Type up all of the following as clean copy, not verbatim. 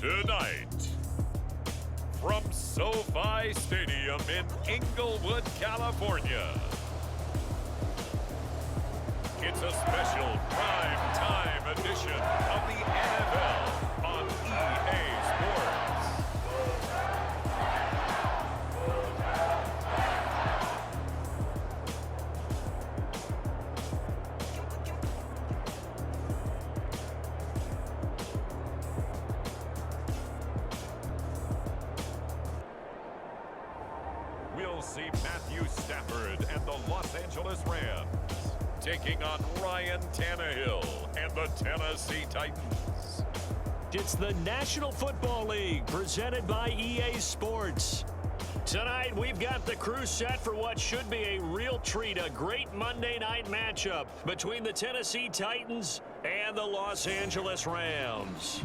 Tonight, from SoFi Stadium in Inglewood, California, it's a special prime time edition of the NFL on EA Sports. We'll see Matthew Stafford and the Los Angeles Rams taking on Ryan Tannehill and the Tennessee Titans. It's the National Football League presented by EA Sports. Tonight, we've got the crew set for what should be a real treat, a great Monday night matchup between the Tennessee Titans and the Los Angeles Rams.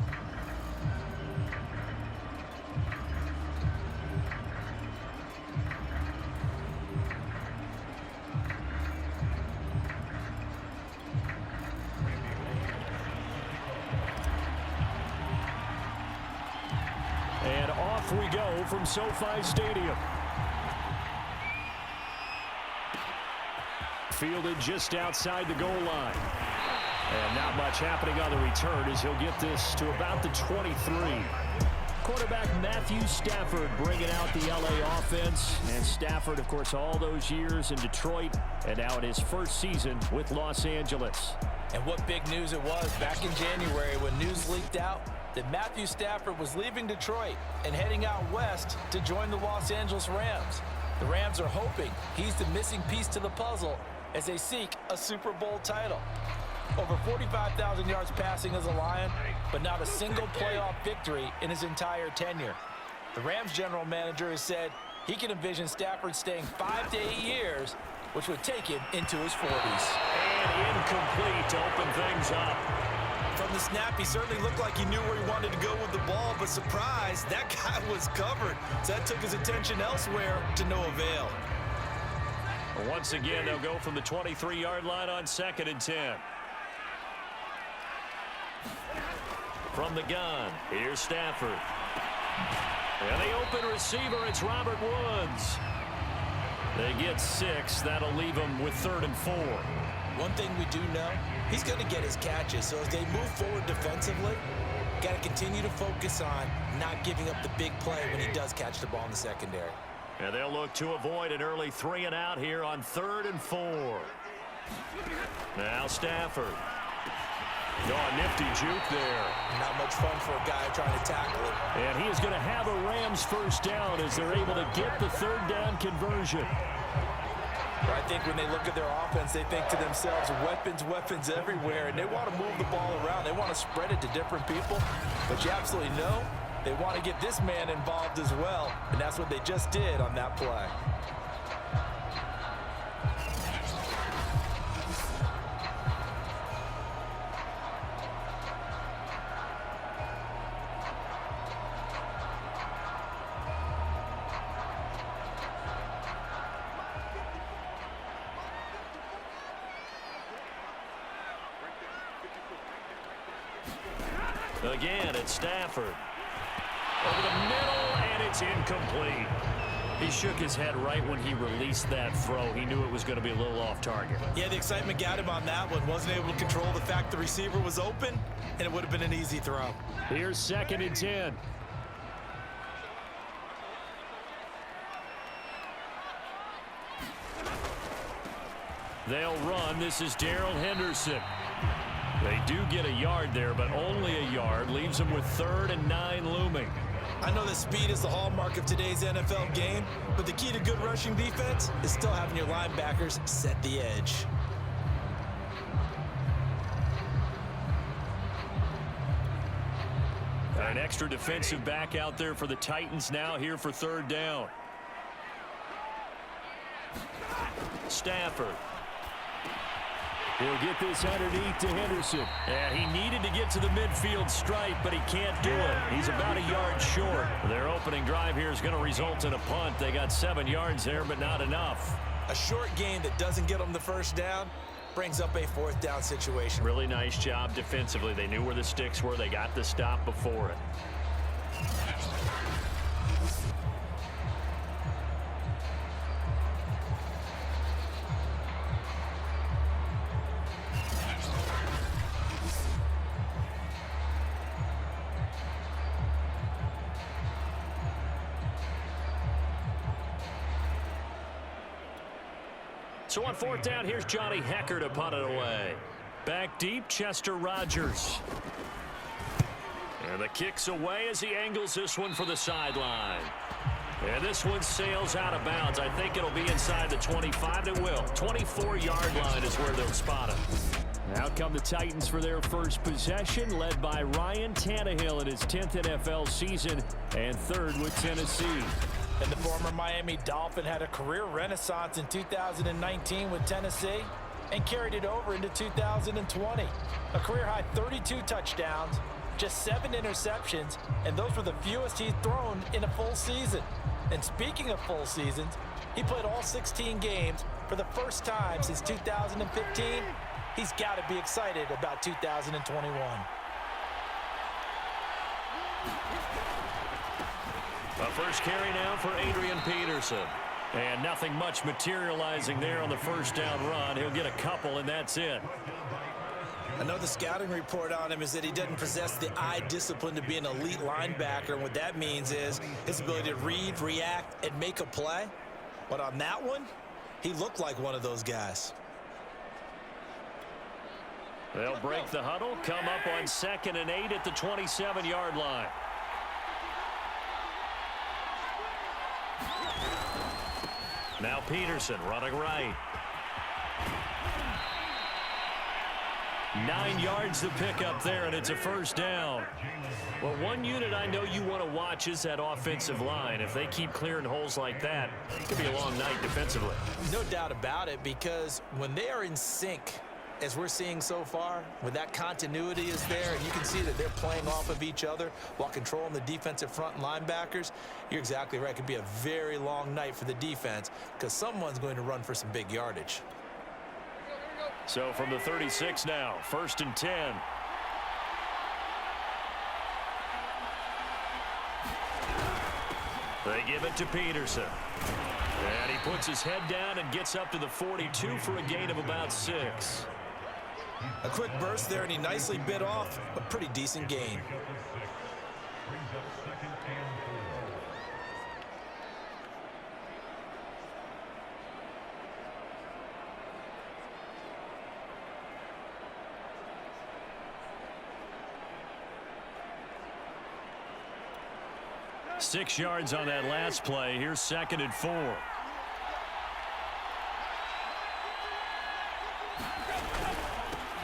And off we go from SoFi Stadium. Fielded just outside the goal line. And not much happening on the return as he'll get this to about the 23. Quarterback Matthew Stafford bringing out the LA offense. And Stafford, of course, all those years in Detroit and now in his first season with Los Angeles. And what big news it was back in January when news leaked out that Matthew Stafford was leaving Detroit and heading out west to join the Los Angeles Rams. The Rams are hoping he's the missing piece to the puzzle as they seek a Super Bowl title. Over 45,000 yards passing as a Lion, but not a single playoff victory in his entire tenure. The Rams general manager has said he can envision Stafford staying 5 to 8 years, which would take him into his 40s. And incomplete to open things up. From the snap, he certainly looked like he knew where he wanted to go with the ball, but surprise, that guy was covered. So that took his attention elsewhere to no avail. Once again, they'll go from the 23-yard line on 2nd and 10. From the gun, here's Stafford. And the open receiver, it's Robert Woods. They get 6. That'll leave them with 3rd and 4. One thing we do know, he's going to get his catches. So as they move forward defensively, got to continue to focus on not giving up the big play when he does catch the ball in the secondary. And they'll look to avoid an early 3 and out here on 3rd and 4. Now Stafford. Oh, nifty juke there. Not much fun for a guy trying to tackle him. And he is going to have a Rams first down as they're able to get the 3rd down conversion. I think when they look at their offense, they think to themselves, weapons, weapons everywhere, and they want to move the ball around. They want to spread it to different people, but you absolutely know they want to get this man involved as well, and that's what they just did on that play. Again, it's Stafford. Over the middle, and it's incomplete. He shook his head right when he released that throw. He knew it was going to be a little off target. Yeah, the excitement got him on that one. Wasn't able to control the fact the receiver was open, and it would have been an easy throw. Here's 2nd and 10. They'll run. This is Darrell Henderson. They do get a yard there, but only a yard. Leaves them with 3rd and 9 looming. I know that speed is the hallmark of today's NFL game, but the key to good rushing defense is still having your linebackers set the edge. An extra defensive back out there for the Titans now here for 3rd down. Stafford. He'll get this underneath to Henderson. Yeah, he needed to get to the midfield stripe, but he can't do it. He's about a yard short. Their opening drive here is going to result in a punt. They got 7 yards there, but not enough. A short gain that doesn't get them the first down brings up a 4th down situation. Really nice job defensively. They knew where the sticks were. They got the stop before it. So on fourth down, here's Johnny Hecker to punt it away. Back deep, Chester Rogers. And the kick's away as he angles this one for the sideline. And this one sails out of bounds. I think it'll be inside the 25. It will. 24-yard line is where they'll spot it. Now come the Titans for their first possession, led by Ryan Tannehill in his 10th NFL season and third with Tennessee. And the former Miami Dolphin had a career renaissance in 2019 with Tennessee and carried it over into 2020. A career-high 32 touchdowns, just 7 interceptions, and those were the fewest he's thrown in a full season. And speaking of full seasons, he played all 16 games for the first time since 2015. He's got to be excited about 2021. A first carry now for Adrian Peterson. And nothing much materializing there on the first down run. He'll get a couple, and that's it. Another scouting report on him is that he doesn't possess the eye discipline to be an elite linebacker. And what that means is his ability to read, react, and make a play. But on that one, he looked like one of those guys. They'll break the huddle, come up on 2nd and 8 at the 27-yard line. Now Peterson running right. 9 yards to pick up there, and it's a first down. Well, one unit I know you want to watch is that offensive line. If they keep clearing holes like that, it could be a long night defensively. No doubt about it, because when they are in sync, as we're seeing so far, when that continuity is there and you can see that they're playing off of each other while controlling the defensive front and linebackers, you're exactly right. It could be a very long night for the defense because someone's going to run for some big yardage. So from the 36 now, 1st and 10. They give it to Peterson. And he puts his head down and gets up to the 42 for a gain of about 6. A quick burst there, and he nicely bit off a pretty decent gain. Six yards on that last play. Here's 2nd and 4.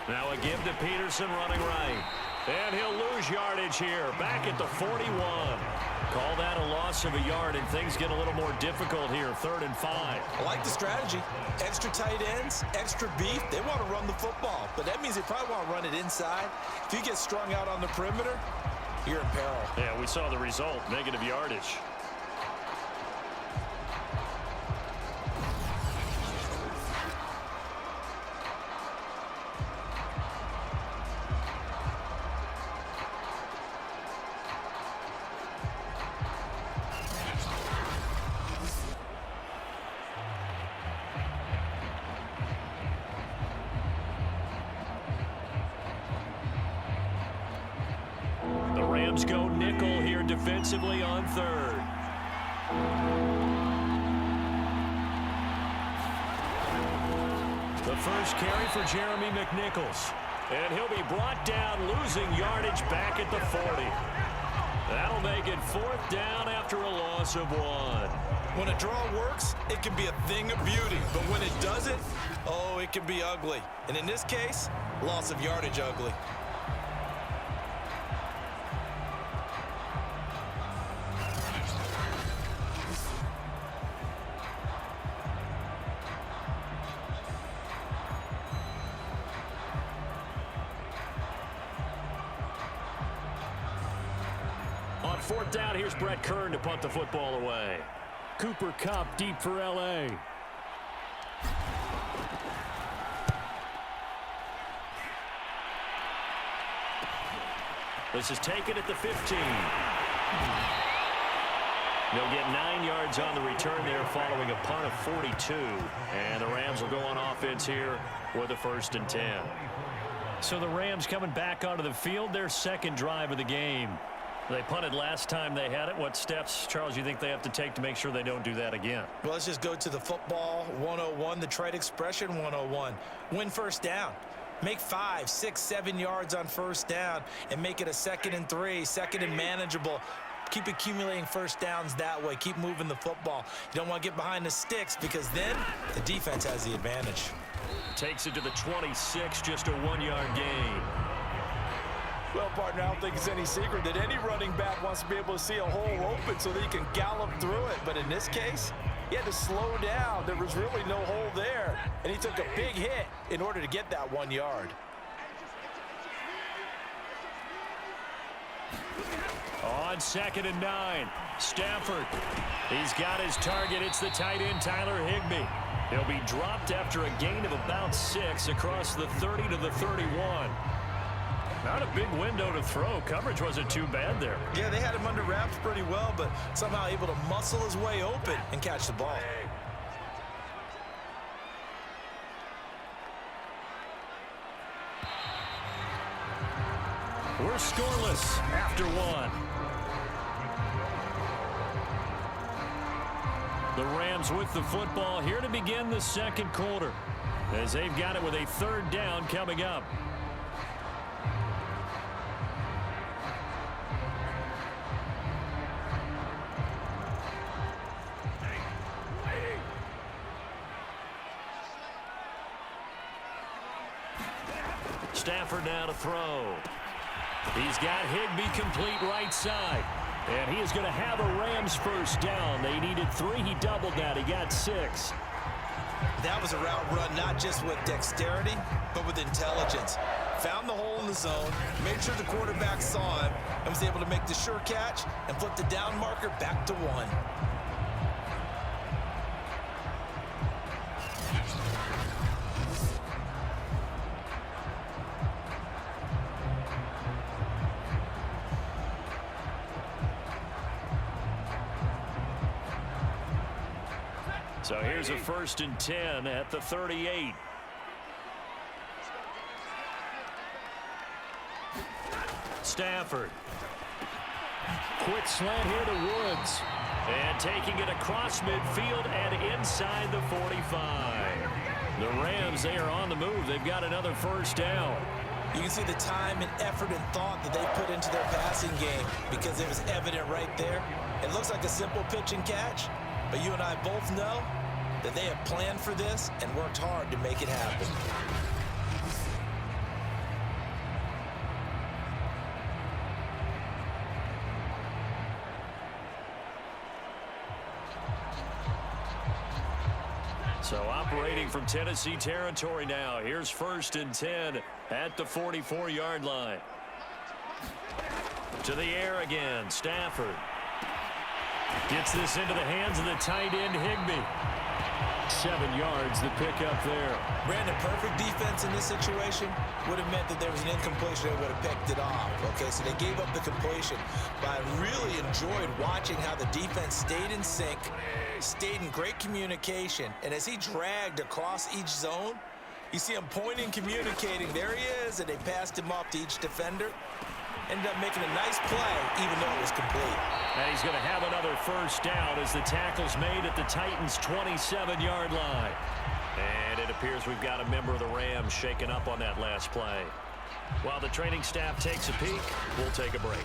Now a give to Peterson running right. And he'll lose yardage here. Back at the 41. Call that a loss of a yard, and things get a little more difficult here. 3rd and 5. I like the strategy. Extra tight ends, extra beef. They want to run the football, but that means they probably want to run it inside. If you get strung out on the perimeter, you're in peril. Yeah, we saw the result. Negative yardage. Go nickel here defensively on 3rd. The first carry for Jeremy McNichols. And he'll be brought down, losing yardage back at the 40. That'll make it 4th down after a loss of 1. When a draw works, it can be a thing of beauty. But when it doesn't, oh, it can be ugly. And in this case, loss of yardage ugly. On 4th down, here's Brett Kern to punt the football away. Cooper Kupp deep for L.A. This is taken at the 15. They'll get 9 yards on the return there following a punt of 42. And the Rams will go on offense here with a 1st and 10. So the Rams coming back onto the field, their second drive of the game. They punted last time they had it. What steps, Charles, you think they have to take to make sure they don't do that again? Well, let's just go to the football 101, the trade expression 101. Win first down. Make 5, 6, 7 yards on first down and make it a 2nd and 3, 2nd and manageable. Keep accumulating first downs that way. Keep moving the football. You don't want to get behind the sticks because then the defense has the advantage. Takes it to the 26, just a 1-yard gain. Well, partner, I don't think it's any secret that any running back wants to be able to see a hole open so that he can gallop through it. But in this case, he had to slow down. There was really no hole there, and he took a big hit in order to get that 1 yard. On 2nd and 9, Stafford. He's got his target. It's the tight end, Tyler Higbee. He'll be dropped after a gain of about 6 across the 30 to the 31. Not a big window to throw. Coverage wasn't too bad there. Yeah, they had him under wraps pretty well, but somehow able to muscle his way open and catch the ball. We're scoreless after 1. The Rams with the football here to begin the second quarter as they've got it with a 3rd down coming up. Stafford now to throw. He's got Higbee complete right side. And he is going to have a Rams first down. They needed 3. He doubled that. He got 6. That was a route run not just with dexterity, but with intelligence. Found the hole in the zone, made sure the quarterback saw him, and was able to make the sure catch and flip the down marker back to 1. So here's a 1st and 10 at the 38. Stafford. Quick slant here to Woods. And taking it across midfield and inside the 45. The Rams, they are on the move. They've got another first down. You can see the time and effort and thought that they put into their passing game because it was evident right there. It looks like a simple pitch and catch, but you and I both know that they have planned for this and worked hard to make it happen. So operating from Tennessee territory now. Here's 1st and 10 at the 44-yard line. To the air again. Stafford gets this into the hands of the tight end Higbee. 7 yards, the pickup there. Brandon, perfect defense in this situation would have meant that there was an incompletion. They would have picked it off. Okay, so they gave up the completion. But I really enjoyed watching how the defense stayed in sync, stayed in great communication. And as he dragged across each zone, you see him pointing, communicating. There he is, and they passed him off to each defender. Ended up making a nice play, even though it was complete. And he's going to have another first down as the tackle's made at the Titans' 27-yard line. And it appears we've got a member of the Rams shaken up on that last play. While the training staff takes a peek, we'll take a break.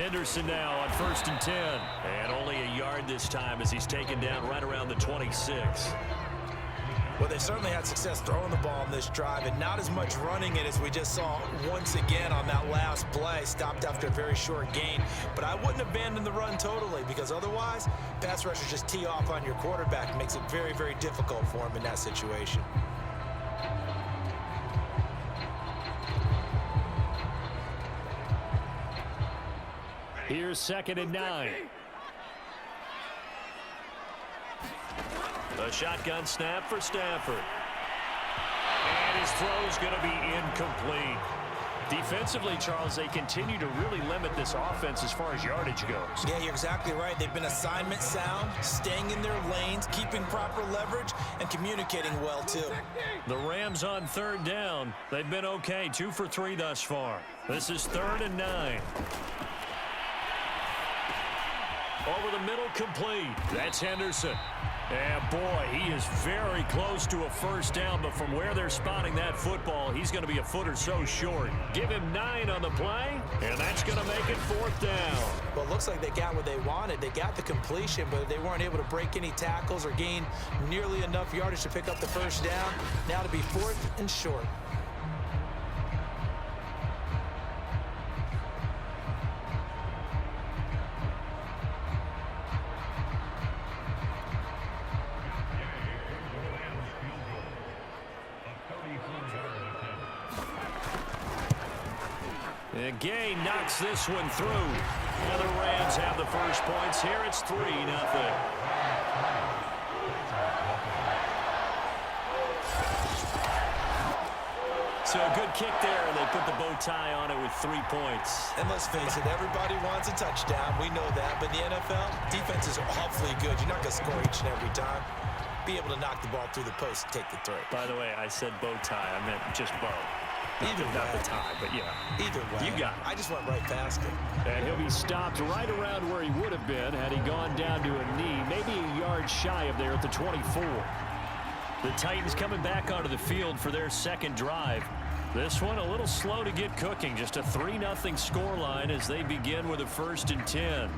Henderson now on 1st and 10. And only a yard this time as he's taken down right around the 26. Well, they certainly had success throwing the ball on this drive and not as much running it as we just saw once again on that last play. Stopped after a very short gain. But I wouldn't abandon the run totally because otherwise, pass rushers just tee off on your quarterback. Makes it very, very difficult for him in that situation. Here's 2nd and 9. The shotgun snap for Stafford. And his throw's going to be incomplete. Defensively, Charles, they continue to really limit this offense as far as yardage goes. Yeah, you're exactly right. They've been assignment sound, staying in their lanes, keeping proper leverage, and communicating well, too. The Rams on 3rd down. They've been okay, 2 for 3 thus far. This is 3rd and 9. Over the middle, complete. That's Henderson. And boy, he is very close to a first down, but from where they're spotting that football, he's going to be a foot or so short. Give him 9 on the play, and that's going to make it 4th down. Well, it looks like they got what they wanted. They got the completion, but they weren't able to break any tackles or gain nearly enough yardage to pick up the first down. Now to be 4th and short. And Gay knocks this one through. And the Rams have the first points here. It's 3-0. So a good kick there, and they put the bow tie on it with 3 points. And let's face it, everybody wants a touchdown. We know that. But in the NFL, defense is awfully good. You're not going to score each and every time. Be able to knock the ball through the post and take the throw. By the way, I said bow tie. I meant just bow. Not the tie, but yeah. Either way. You got it. I just went right past it. And he'll be stopped right around where he would have been had he gone down to a knee, maybe a yard shy of there at the 24. The Titans coming back onto the field for their second drive. This one a little slow to get cooking. Just a 3-0 scoreline as they begin with a 1st and 10.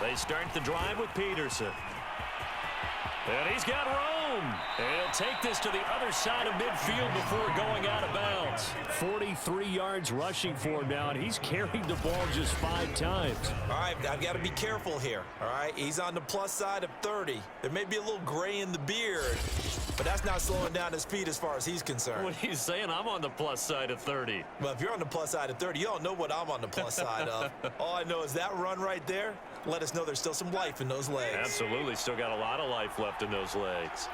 They start the drive with Peterson. And he's got room. And he'll take this to the other side of midfield before going out of bounds. 43 yards rushing for him now, and he's carried the ball just 5 times. All right, I've got to be careful here. All right, he's on the plus side of 30. There may be a little gray in the beard, but that's not slowing down his speed as far as he's concerned. What he's saying, I'm on the plus side of 30. Well, if you're on the plus side of 30, you don't know what I'm on the plus side of. All I know is that run right there let us know there's still some life in those legs. Absolutely, still got a lot of life left in those legs.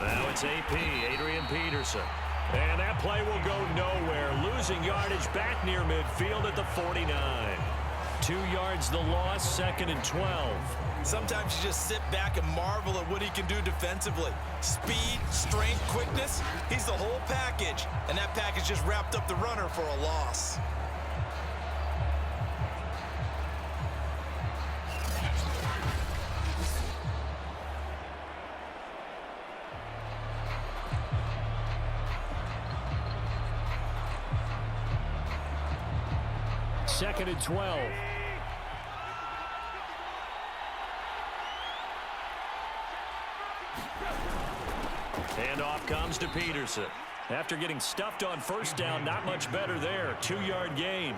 Now it's AP, Adrian Peterson. And that play will go nowhere. Losing yardage back near midfield at the 49. 2 yards the loss, 2nd and 12. Sometimes you just sit back and marvel at what he can do defensively. Speed, strength, quickness, he's the whole package. And that package just wrapped up the runner for a loss. Second and 12. Handoff comes to Peterson. After getting stuffed on first down, not much better there. 2-yard gain.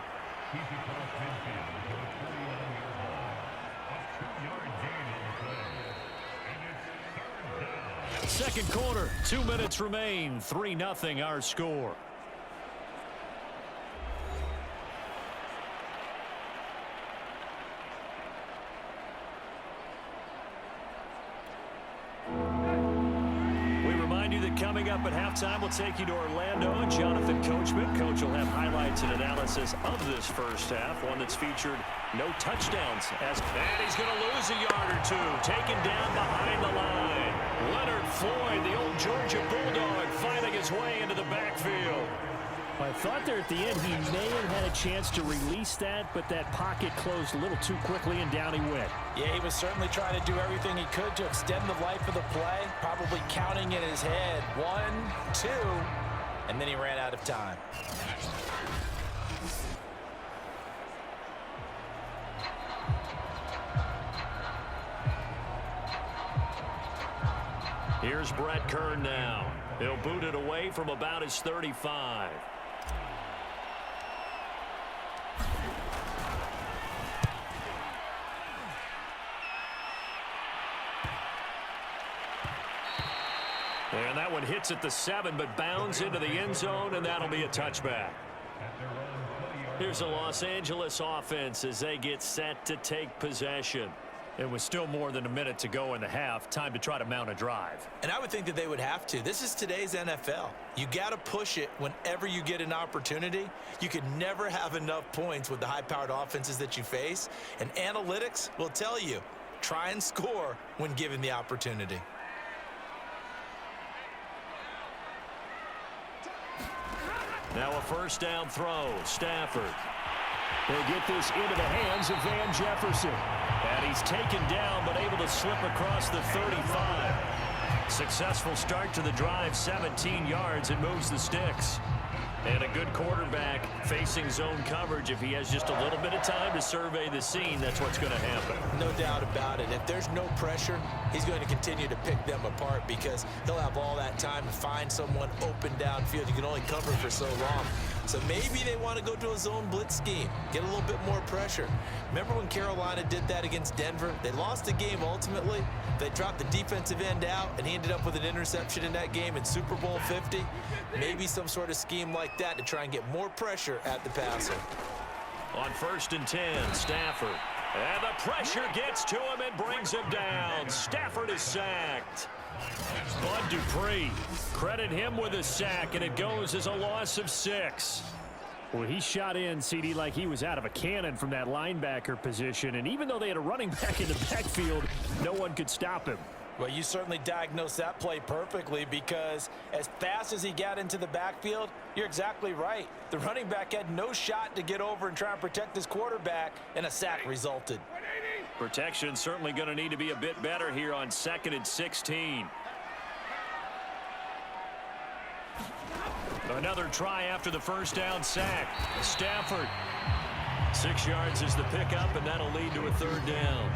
Second quarter, 2 minutes remain. 3-0 our score. Coming up at halftime, we'll take you to Orlando and Jonathan Coachman. Coach will have highlights and analysis of this first half, one that's featured no touchdowns. And he's going to lose a yard or two, taken down behind the line. Leonard Floyd, the old Georgia Bulldog, finding his way into the backfield. I thought there at the end he may have had a chance to release that, but that pocket closed a little too quickly, and down he went. Yeah, he was certainly trying to do everything he could to extend the life of the play, probably counting in his head 1, 2, and then he ran out of time. Here's Brett Kern now. He'll boot it away from about his 35. And that one hits at the 7, but bounds into the end zone, and that'll be a touchback. Here's the Los Angeles offense as they get set to take possession. It was still more than a minute to go in the half. Time to try to mount a drive. And I would think that they would have to. This is today's NFL. You got to push it whenever you get an opportunity. You can never have enough points with the high-powered offenses that you face. And analytics will tell you, try and score when given the opportunity. Now a first down throw. Stafford. They'll get this into the hands of Van Jefferson. And he's taken down, but able to slip across the 35. Successful start to the drive, 17 yards, and moves the sticks. And a good quarterback facing zone coverage. If he has just a little bit of time to survey the scene, that's what's going to happen. No doubt about it. If there's no pressure, he's going to continue to pick them apart because he'll have all that time to find someone open downfield. You can only cover for so long. So maybe they want to go to a zone blitz scheme, get a little bit more pressure. Remember when Carolina did that against Denver? They lost the game ultimately. They dropped the defensive end out, and he ended up with an interception in that game in Super Bowl 50. Maybe some sort of scheme like that to try and get more pressure at the passer. On 1st and 10, Stafford. And the pressure gets to him and brings him down. Stafford is sacked. Bud Dupree, credit him with a sack, and it goes as a loss of 6. Well, he shot in, CD, like he was out of a cannon from that linebacker position, and even though they had a running back in the backfield, no one could stop him. Well, you certainly diagnosed that play perfectly because as fast as he got into the backfield, you're exactly right. The running back had no shot to get over and try and protect his quarterback, and a sack resulted. Protection certainly going to need to be a bit better here on 2nd and 16. Another try after the first down sack. Stafford. 6 yards is the pickup, and that'll lead to a 3rd down.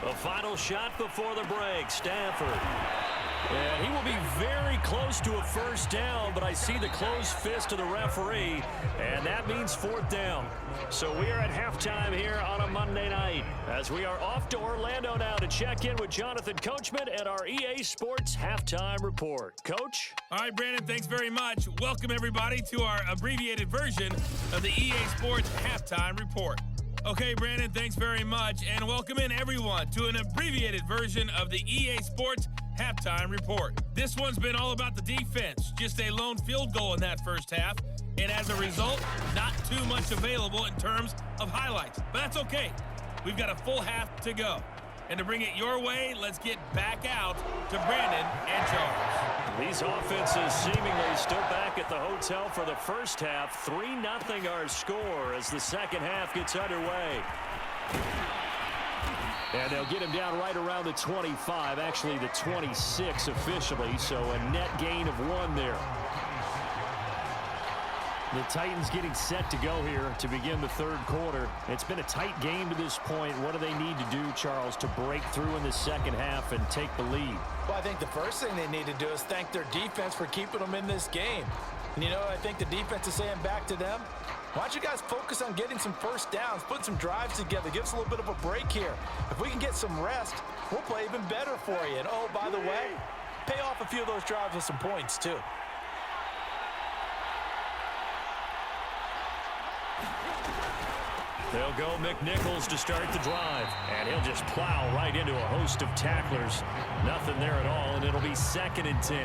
A final shot before the break. Stafford. And he will be very close to a 1st down, but I see the closed fist of the referee, and that means 4th down. So we are at halftime here on a Monday night as we are off to Orlando now to check in with Jonathan Coachman at our EA Sports Halftime Report. Coach? All right, Brandon, thanks very much. Welcome, everybody, to our abbreviated version of the EA Sports Halftime Report. Okay, Brandon, thanks very much, and welcome in, everyone, to an abbreviated version of the EA Sports Halftime Report. This one's been all about the defense, just a lone field goal in that first half, and as a result, not too much available in terms of highlights. But that's okay. We've got a full half to go. And to bring it your way, let's get back out to Brandon and Charles. These offenses seemingly still back at the hotel for the first half. 3-0 our score as the second half gets underway. And they'll get him down right around the 25, actually the 26 officially, so a net gain of 1 there. The Titans getting set to go here to begin the 3rd quarter. It's been a tight game to this point. What do they need to do, Charles, to break through in the second half and take the lead? Well, I think the first thing they need to do is thank their defense for keeping them in this game. And you know, I think the defense is saying back to them, why don't you guys focus on getting some first downs, put some drives together, give us a little bit of a break here. If we can get some rest, we'll play even better for you. And oh, by the way, pay off a few of those drives with some points too. They'll go McNichols to start the drive, and he'll just plow right into a host of tacklers. Nothing there at all, and it'll be 2nd and 10.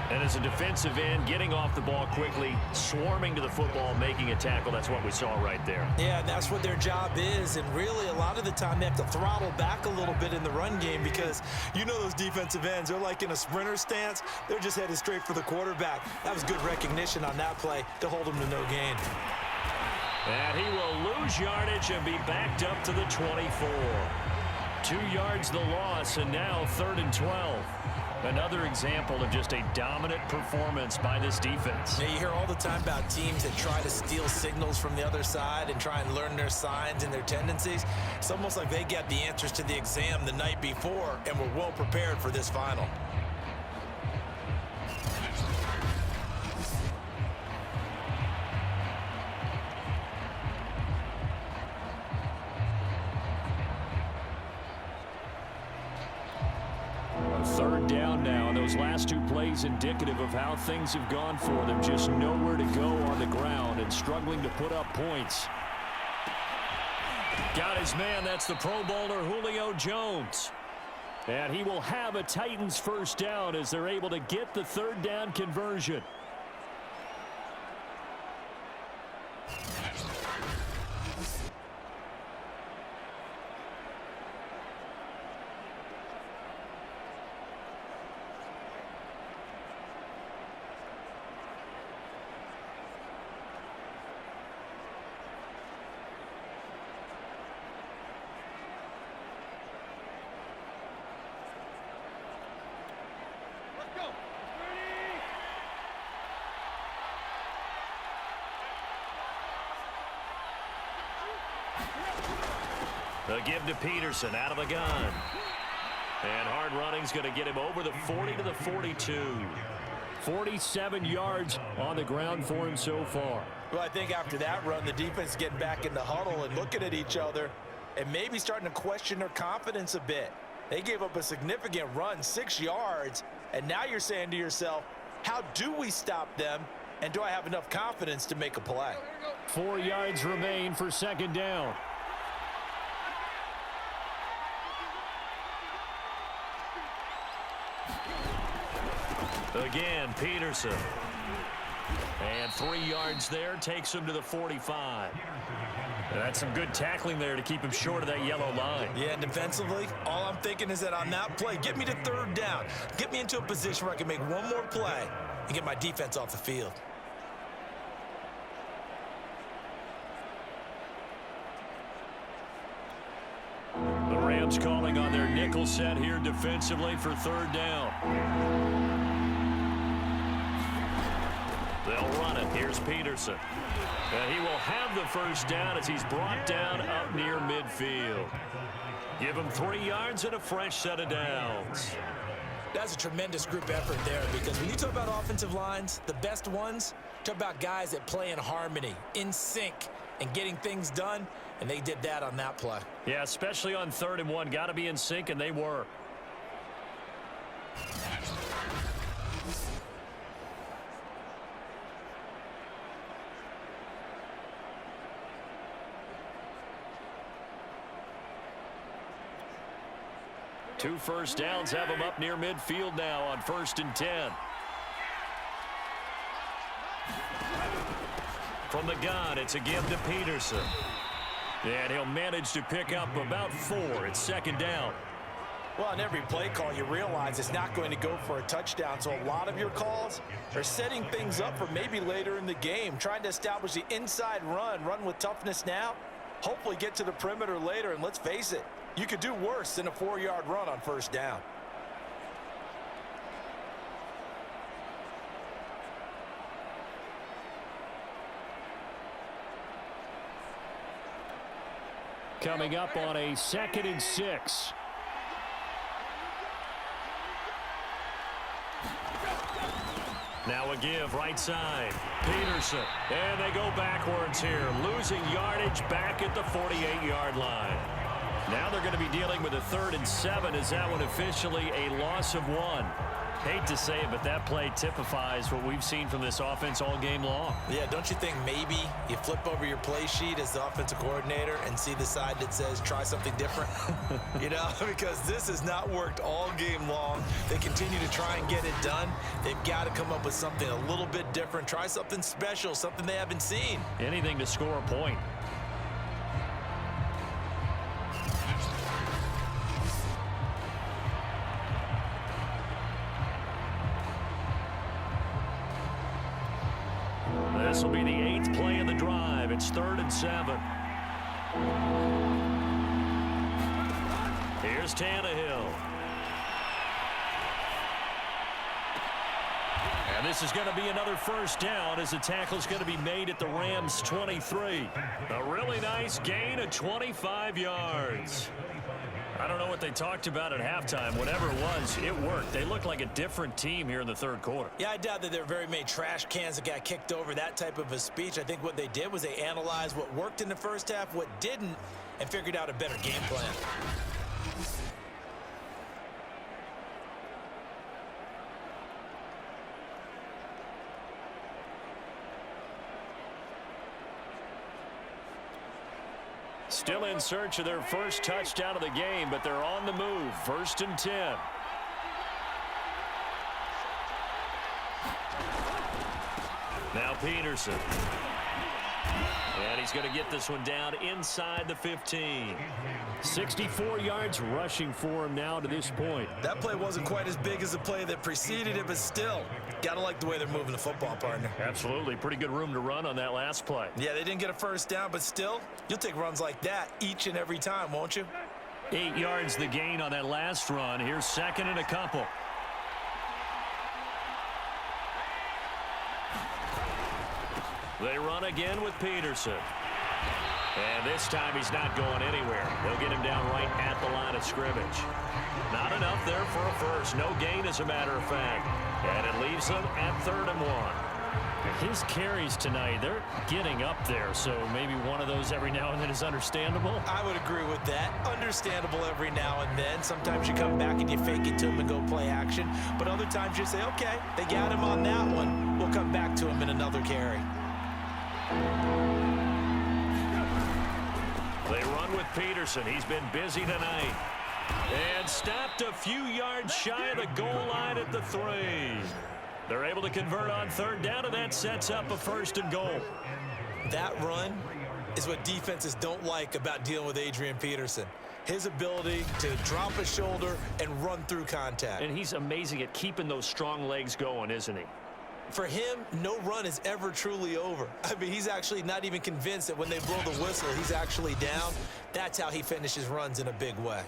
And as a defensive end, getting off the ball quickly, swarming to the football, making a tackle, that's what we saw right there. Yeah, and that's what their job is, and really a lot of the time they have to throttle back a little bit in the run game because you know those defensive ends, they're like in a sprinter stance. They're just headed straight for the quarterback. That was good recognition on that play to hold them to no gain. And he will lose yardage and be backed up to the 24. 2 yards the loss, and now 3rd and 12. Another example of just a dominant performance by this defense. Yeah, you hear all the time about teams that try to steal signals from the other side and try and learn their signs and their tendencies. It's almost like they got the answers to the exam the night before and were well prepared for this final. Third down now, and those last 2 plays indicative of how things have gone for them. Just nowhere to go on the ground and struggling to put up points. Got his man. That's the Pro Bowler Julio Jones. And he will have a Titans first down as they're able to get the 3rd down conversion. They'll give to Peterson out of the gun. And hard running's going to get him over the 40 to the 42. 47 yards on the ground for him so far. Well, I think after that run, the defense is getting back in the huddle and looking at each other and maybe starting to question their confidence a bit. They gave up a significant run, 6 yards, and now you're saying to yourself, how do we stop them, and do I have enough confidence to make a play? 4 yards remain for 2nd down. Again, Peterson. And 3 yards there takes him to the 45. That's some good tackling there to keep him short of that yellow line. Yeah, and defensively, all I'm thinking is that on that play, get me to 3rd down. Get me into a position where I can make one more play and get my defense off the field. The Rams calling on their nickel set here defensively for 3rd down. They'll run it. Here's Peterson. And he will have the first down as he's brought down up near midfield. Give him 3 yards and a fresh set of downs. That's a tremendous group effort there because when you talk about offensive lines, the best ones, talk about guys that play in harmony, in sync, and getting things done, and they did that on that play. Yeah, especially on 3rd and 1. Got to be in sync, and they were. Two first downs have him up near midfield now on 1st and 10. From the gun, it's a give to Peterson. And he'll manage to pick up about 4. It's 2nd down. Well, on every play call, you realize it's not going to go for a touchdown. So a lot of your calls are setting things up for maybe later in the game, trying to establish the inside run with toughness now, hopefully get to the perimeter later. And let's face it, you could do worse than a 4-yard run on 1st down. Coming up on a 2nd and 6. Now a give right side. Peterson. And they go backwards here. Losing yardage back at the 48-yard line. Now they're going to be dealing with a 3rd and 7. Is that one officially a loss of 1? Hate to say it, but that play typifies what we've seen from this offense all game long. Yeah, don't you think maybe you flip over your play sheet as the offensive coordinator and see the side that says try something different? You know, because this has not worked all game long. They continue to try and get it done. They've got to come up with something a little bit different. Try something special, something they haven't seen. Anything to score a point. This will be the 8th play of the drive. It's 3rd and 7. Here's Tannehill. And this is going to be another first down as the tackle is going to be made at the Rams' 23. A really nice gain of 25 yards. I don't know what they talked about at halftime. Whatever it was, it worked. They looked like a different team here in the third quarter. Yeah, I doubt that there were very many trash cans that got kicked over, that type of a speech. I think what they did was they analyzed what worked in the first half, what didn't, and figured out a better game plan. Still in search of their first touchdown of the game, but they're on the move. 1st and 10. Now Peterson. And he's going to get this one down inside the 15. 64 yards rushing for him now to this point. That play wasn't quite as big as the play that preceded it, but still, got to like the way they're moving the football, partner. Absolutely. Pretty good room to run on that last play. Yeah, they didn't get a first down, but still, you'll take runs like that each and every time, won't you? 8 yards the gain on that last run. Here's 2nd and a couple. They run again with Peterson. And this time he's not going anywhere. They'll get him down right at the line of scrimmage. Not enough there for a first. No gain, as a matter of fact. And it leaves them at 3rd and 1. His carries tonight, they're getting up there. So maybe one of those every now and then is understandable. I would agree with that. Understandable every now and then. Sometimes you come back and you fake it to him and go play action. But other times you say, okay, they got him on that one. We'll come back to him in another carry. They run with Peterson. He's been busy tonight. And stopped a few yards shy of the goal line at the 3. They're able to convert on 3rd down, and that sets up a 1st and goal. That run is what defenses don't like about dealing with Adrian Peterson. His ability to drop a shoulder and run through contact. And he's amazing at keeping those strong legs going, isn't he? For him, no run is ever truly over. I mean, he's actually not even convinced that when they blow the whistle, he's actually down. That's how he finishes runs in a big way.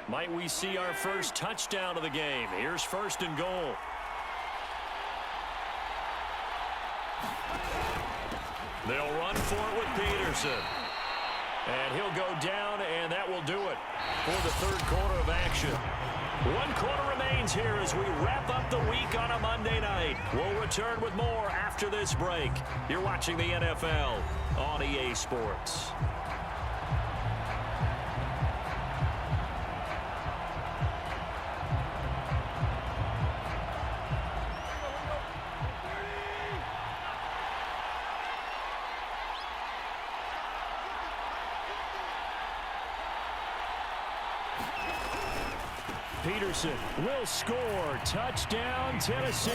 Might we see our first touchdown of the game? Here's 1st and goal. They'll run for it with Peterson. And he'll go down, and that will do it for the 3rd quarter of action. 1 quarter remains here as we wrap up the week on a Monday night. We'll return with more after this break. You're watching the NFL on EA Sports. Peterson will score. Touchdown, Tennessee.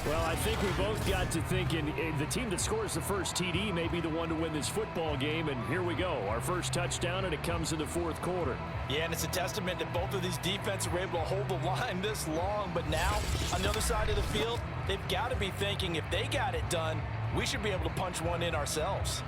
Well, I think we both got to thinking the team that scores the first TD may be the one to win this football game, and here we go. Our first touchdown, and it comes in the 4th quarter. Yeah, and it's a testament that both of these defenses were able to hold the line this long, but now, on the other side of the field, they've got to be thinking if they got it done, we should be able to punch one in ourselves.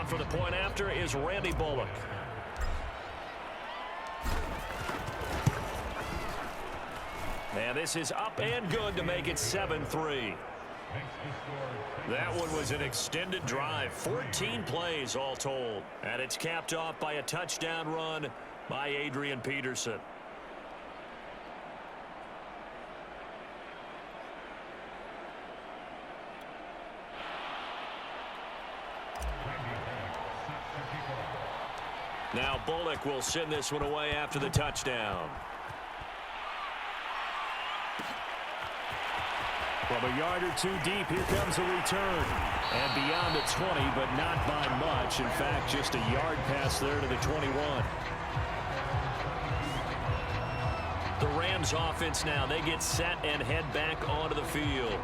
For the point after is Randy Bullock. And this is up and good to make it 7-3. That one was an extended drive, 14 plays all told. And it's capped off by a touchdown run by Adrian Peterson. Now Bullock will send this one away after the touchdown. From a yard or two deep, here comes a return. And beyond the 20, but not by much. In fact, just a yard pass there to the 21. The Rams offense now, they get set and head back onto the field.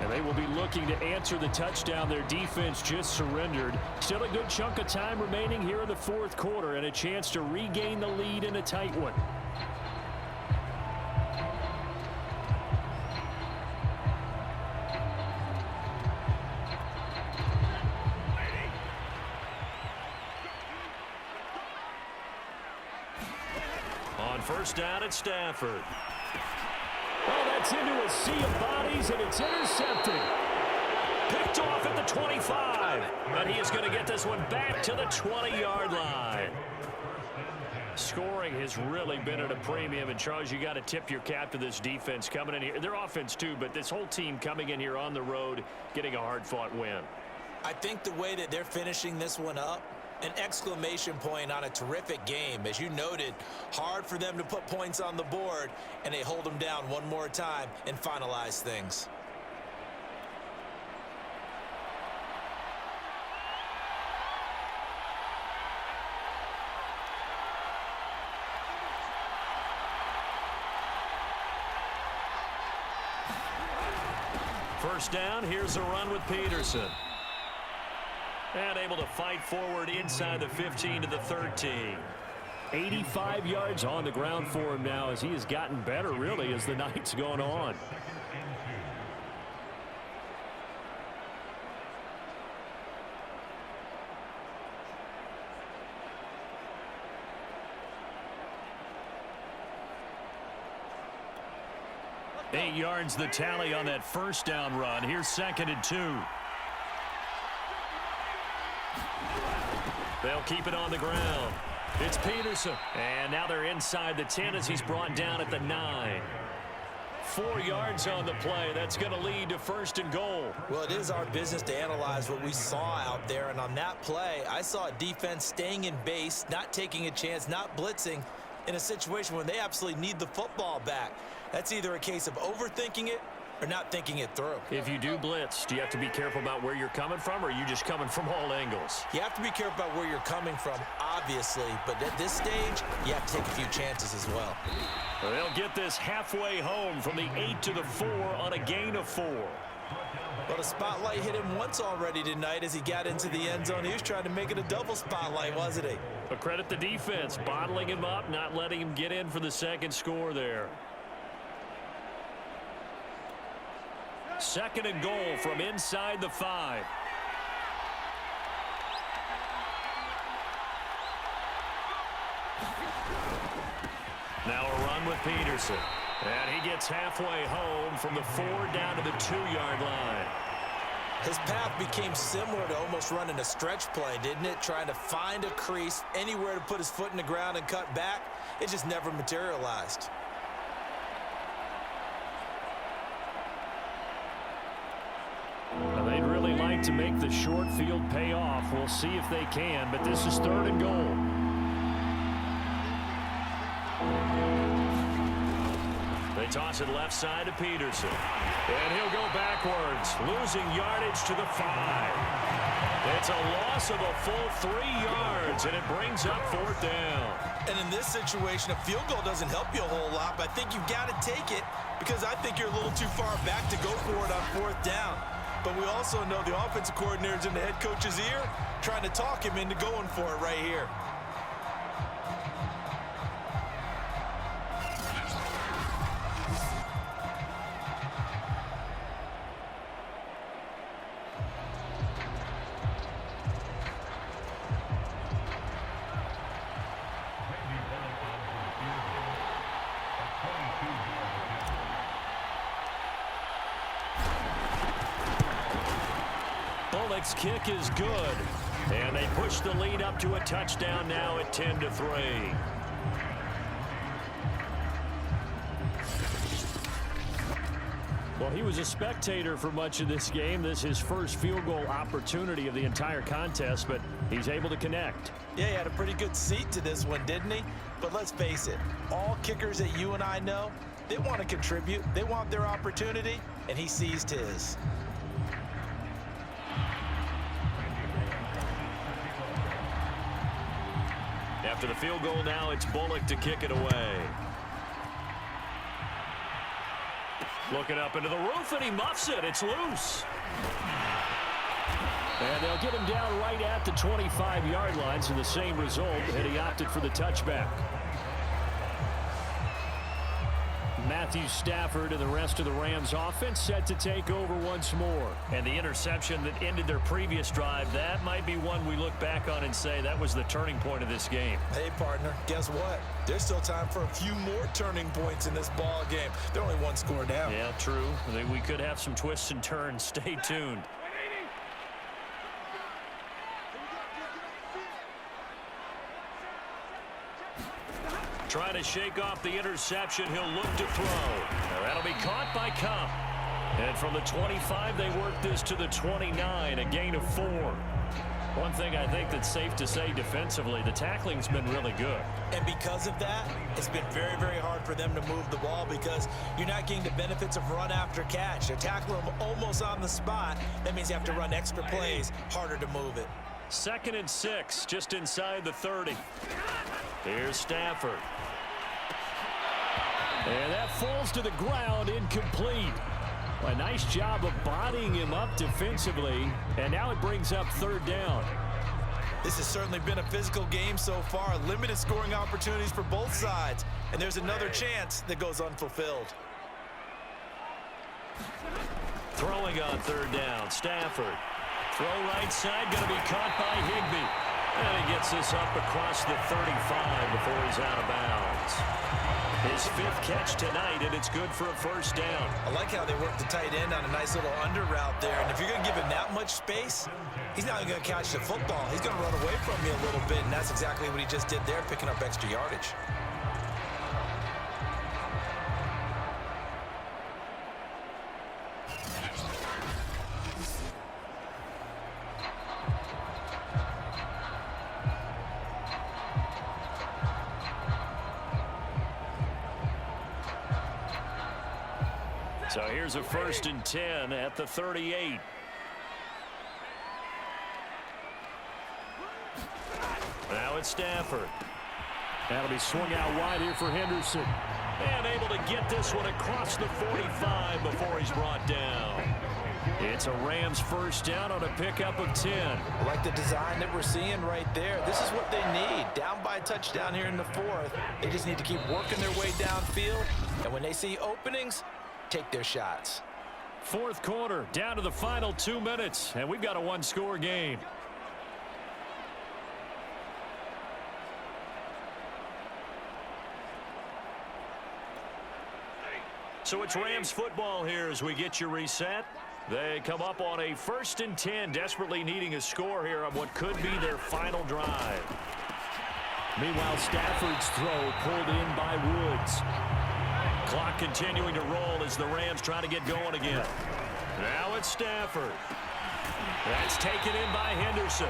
And they will be looking to answer the touchdown their defense just surrendered. Still a good chunk of time remaining here in the fourth quarter and a chance to regain the lead in a tight one. On first down at Stafford. Oh, that's into a sea of bodies, and it's intercepted. Picked off at the 25. But he is going to get this one back to the 20-yard line. Scoring has really been at a premium. And, Charles, you got to tip your cap to this defense coming in here. Their offense, too, but this whole team coming in here on the road, getting a hard-fought win. I think the way that they're finishing this one up, an exclamation point on a terrific game. As you noted, hard for them to put points on the board, and they hold them down one more time and finalize things. First down, here's a run with Peterson. And able to fight forward inside the 15 to the 13. 85 yards on the ground for him now as he has gotten better, really, as the night's gone on. Eight yards the tally on that first down run. Here's second and 2. They'll keep it on the ground. It's Peterson. And now they're inside the 10 as he's brought down at the 9. 4 yards on the play. That's going to lead to first and goal. Well, it is our business to analyze what we saw out there. And on that play, I saw a defense staying in base, not taking a chance, not blitzing in a situation when they absolutely need the football back. That's either a case of overthinking it or not thinking it through. If you do blitz, do you have to be careful about where you're coming from, or are you just coming from all angles? You have to be careful about where you're coming from, obviously, but at this stage, you have to take a few chances as well. They'll get this halfway home from the 8 to the 4 on a gain of 4. Well, the spotlight hit him once already tonight as he got into the end zone. He was trying to make it a double spotlight, wasn't he? But credit the defense, bottling him up, not letting him get in for the second score there. Second and goal from inside the 5. Now a run with Peterson. And he gets halfway home from the 4 down to the 2-yard line. His path became similar to almost running a stretch play, didn't it? Trying to find a crease, anywhere to put his foot in the ground and cut back. It just never materialized. Well, they'd really like to make the short field pay off. We'll see if they can, but this is third and goal. They toss it left side to Peterson. And he'll go backwards, losing yardage to the 5. It's a loss of a full 3 yards, and it brings up fourth down. And in this situation, a field goal doesn't help you a whole lot, but I think you've got to take it because I think you're a little too far back to go for it on fourth down. But we also know the offensive coordinator's in the head coach's ear, trying to talk him into going for it right here. Bullock's kick is good. And they push the lead up to a touchdown now at 10-3. Well, he was a spectator for much of this game. This is his first field goal opportunity of the entire contest, but he's able to connect. Yeah, he had a pretty good seat to this one, didn't he? But let's face it, all kickers that you and I know, they want to contribute. They want their opportunity, and he seized his. After the field goal now, it's Bullock to kick it away. Looking up into the roof, and he muffs it. It's loose. And they'll get him down right at the 25-yard line, so the same result, and he opted for the touchback. Matthew Stafford and the rest of the Rams offense set to take over once more. And the interception that ended their previous drive, that might be one we look back on and say that was the turning point of this game. Hey, partner, guess what? There's still time for a few more turning points in this ball game. They're only one score down. Yeah, true. We could have some twists and turns. Stay tuned. Trying to shake off the interception. He'll look to throw. That'll be caught by Cup. And from the 25, they work this to the 29, a gain of 4. One thing I think that's safe to say defensively, the tackling's been really good. And because of that, it's been very, very hard for them to move the ball because you're not getting the benefits of run after catch. They're tackling them almost on the spot. That means you have to run extra plays, harder to move it. 2nd and 6, just inside the 30. Here's Stafford. And that falls to the ground, incomplete. A nice job of bodying him up defensively, and now it brings up 3rd down. This has certainly been a physical game so far. Limited scoring opportunities for both sides, and there's another chance that goes unfulfilled. Throwing on 3rd down, Stafford. Throw right side, going to be caught by Higbee. And he gets this up across the 35 before he's out of bounds. His 5th catch tonight, and it's good for a 1st down. I like how they work the tight end on a nice little under route there. And if you're going to give him that much space, he's not going to catch the football. He's going to run away from you a little bit, and that's exactly what he just did there, picking up extra yardage. So here's a 1st and 10 at the 38. Now it's Stafford. That'll be swung out wide here for Henderson. And able to get this one across the 45 before he's brought down. It's a Rams 1st down on a pickup of 10. I like the design that we're seeing right there. This is what they need. Down by a touchdown here in the 4th. They just need to keep working their way downfield. And when they see openings, take their shots. 4th quarter, down to the final 2 minutes, and we've got a 1-score game. So it's Rams football here as we get you reset. They come up on a 1st and 10, desperately needing a score here on what could be their final drive. Meanwhile, Stafford's throw pulled in by Woods. Clock continuing to roll as the Rams try to get going again. Now it's Stafford. That's taken in by Henderson.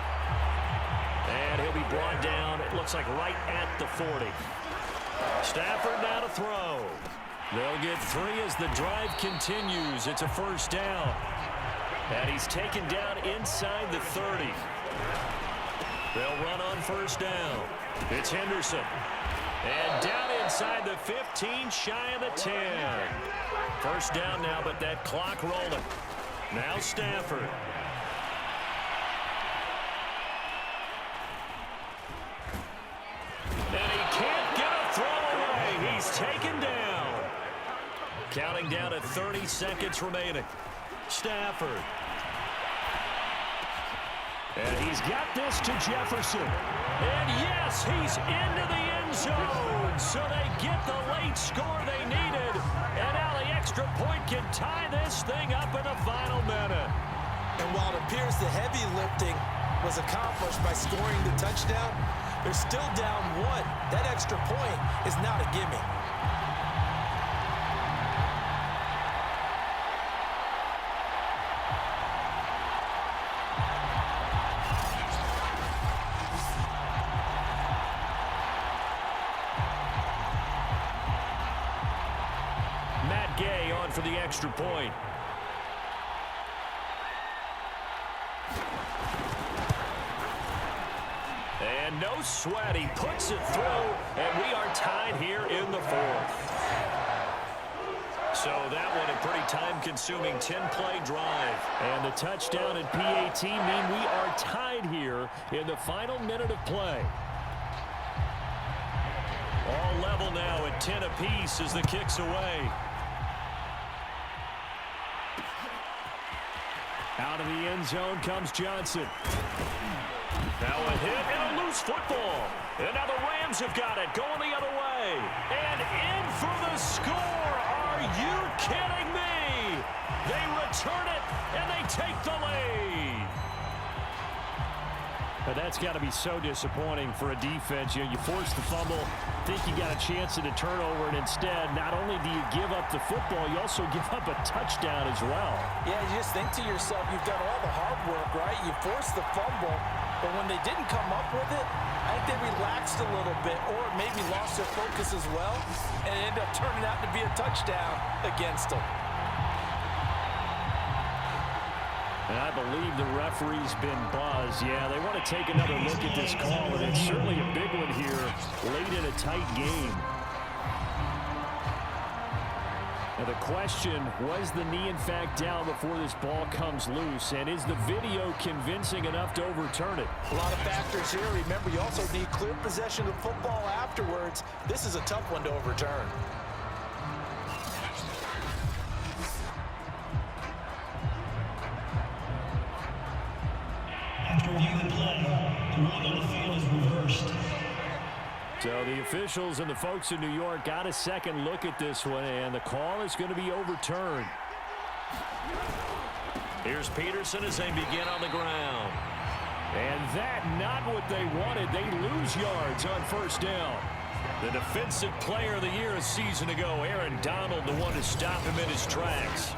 And he'll be brought down, it looks like right at the 40. Stafford now to throw. They'll get 3 as the drive continues. It's a 1st down. And he's taken down inside the 30. They'll run on 1st down. It's Henderson. And down inside the 15, shy of the 10. 1st down now, but that clock rolling. Now Stafford. And he can't get a throw away. He's taken down. Counting down to 30 seconds remaining. Stafford. And he's got this to Jefferson. And yes, he's into the end zone. So they get the late score they needed. And now the extra point can tie this thing up in the final minute. And while it appears the heavy lifting was accomplished by scoring the touchdown, they're still down 1. That extra point is not a gimme. For the extra point. And no sweat, he puts it through, and we are tied here in the 4th. So that one a pretty time-consuming 10-play drive. And the touchdown and PAT mean we are tied here in the final minute of play. All level now at 10 apiece as the kick's away. Out of the end zone comes Johnson. Now a hit and a loose football. And now the Rams have got it, going the other way. And in for the score. Are you kidding me? They return it, and they take the lead. But that's got to be so disappointing for a defense. You force the fumble, think you got a chance at a turnover, and instead, not only do you give up the football, you also give up a touchdown as well. Yeah, you just think to yourself, you've done all the hard work, right? You forced the fumble, but when they didn't come up with it, I think they relaxed a little bit or maybe lost their focus as well, and it ended up turning out to be a touchdown against them. And I believe the referee's been buzzed. Yeah, they want to take another look at this call, and it's certainly a big one here late in a tight game. Now the question, was the knee in fact down before this ball comes loose? And is the video convincing enough to overturn it? A lot of factors here. Remember, you also need clear possession of football afterwards. This is a tough one to overturn. After reviewing the play, the ruling on the field is reversed. So the officials and the folks in New York got a second look at this one, and the call is going to be overturned. Here's Peterson as they begin on the ground. And that not what they wanted. They lose yards on first down. The defensive player of the year a season ago, Aaron Donald, the one to stop him in his tracks.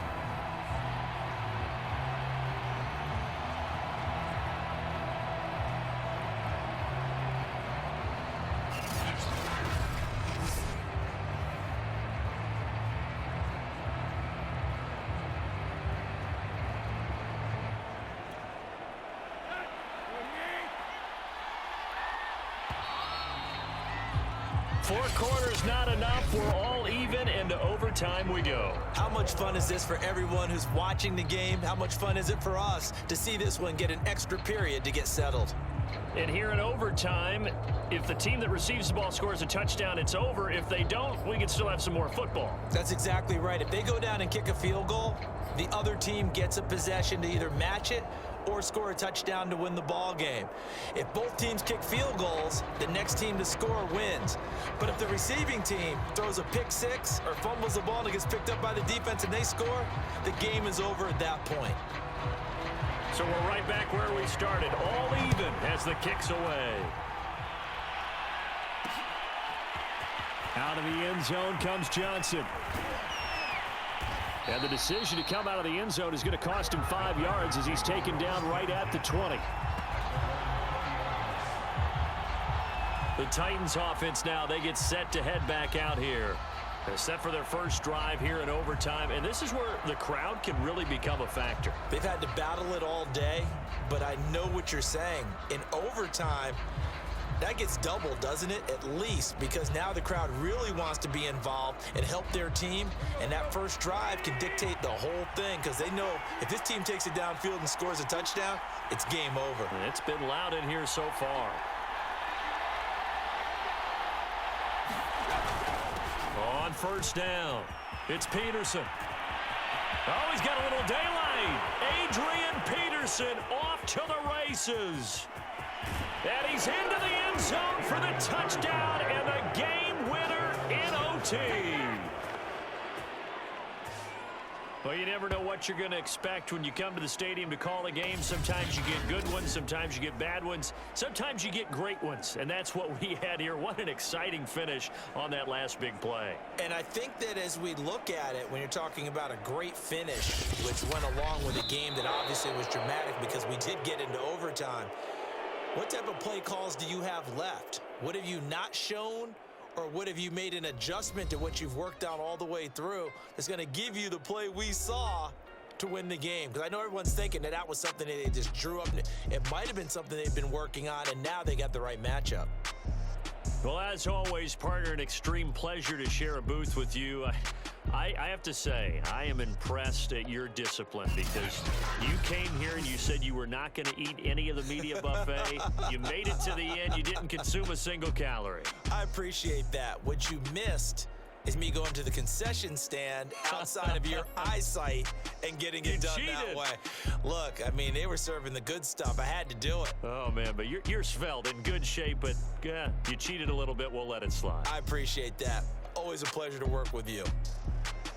Four quarters not enough. We're all even, and to overtime we go. How much fun is this for everyone who's watching the game? How much fun is it for us to see this one get an extra period to get settled? And here in overtime, if the team that receives the ball scores a touchdown, it's over. If they don't, we can still have some more football. That's exactly right. If they go down and kick a field goal, the other team gets a possession to either match it or score a touchdown to win the ball game. If both teams kick field goals, the next team to score wins. But if the receiving team throws a pick six or fumbles the ball and it gets picked up by the defense and they score, the game is over at that point. So we're right back where we started, all even as the kick's away. Out of the end zone comes Johnson. And the decision to come out of the end zone is going to cost him 5 yards as he's taken down right at the 20. The Titans offense now, they get set to head back out here. They're set for their first drive here in overtime, and this is where the crowd can really become a factor. They've had to battle it all day, but I know what you're saying. In overtime, that gets doubled, doesn't it? At least, because now the crowd really wants to be involved and help their team, and that first drive can dictate the whole thing because they know if this team takes it downfield and scores a touchdown, it's game over. And it's been loud in here so far. On first down, it's Peterson. Oh, he's got a little daylight. Adrian Peterson off to the races. And he's into the end zone for the touchdown and the game winner in OT. Well, you never know what you're going to expect when you come to the stadium to call a game. Sometimes you get good ones. Sometimes you get bad ones. Sometimes you get great ones. And that's what we had here. What an exciting finish on that last big play. And I think that as we look at it, when you're talking about a great finish, which went along with a game that obviously was dramatic because we did get into overtime, what type of play calls do you have left? What have you not shown? Or what have you made an adjustment to what you've worked out all the way through that's going to give you the play we saw to win the game? Because I know everyone's thinking that was something that they just drew up. It might have been something they've been working on, and now they got the right matchup. Well, as always, partner, an extreme pleasure to share a booth with you. I have to say, I am impressed at your discipline because you came here and you said you were not going to eat any of the media buffet. You made it to the end. You didn't consume a single calorie. I appreciate that. What you missed is me going to the concession stand outside of your eyesight and getting it done that way. Look, I mean, they were serving the good stuff. I had to do it. Oh, man, but you're svelte, in good shape, but you cheated a little bit. We'll let it slide. I appreciate that. Always a pleasure to work with you.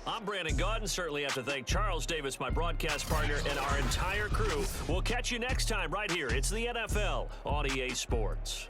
I'm Brandon Gaudin. Certainly have to thank Charles Davis, my broadcast partner, and our entire crew. We'll catch you next time right here. It's the NFL on EA Sports.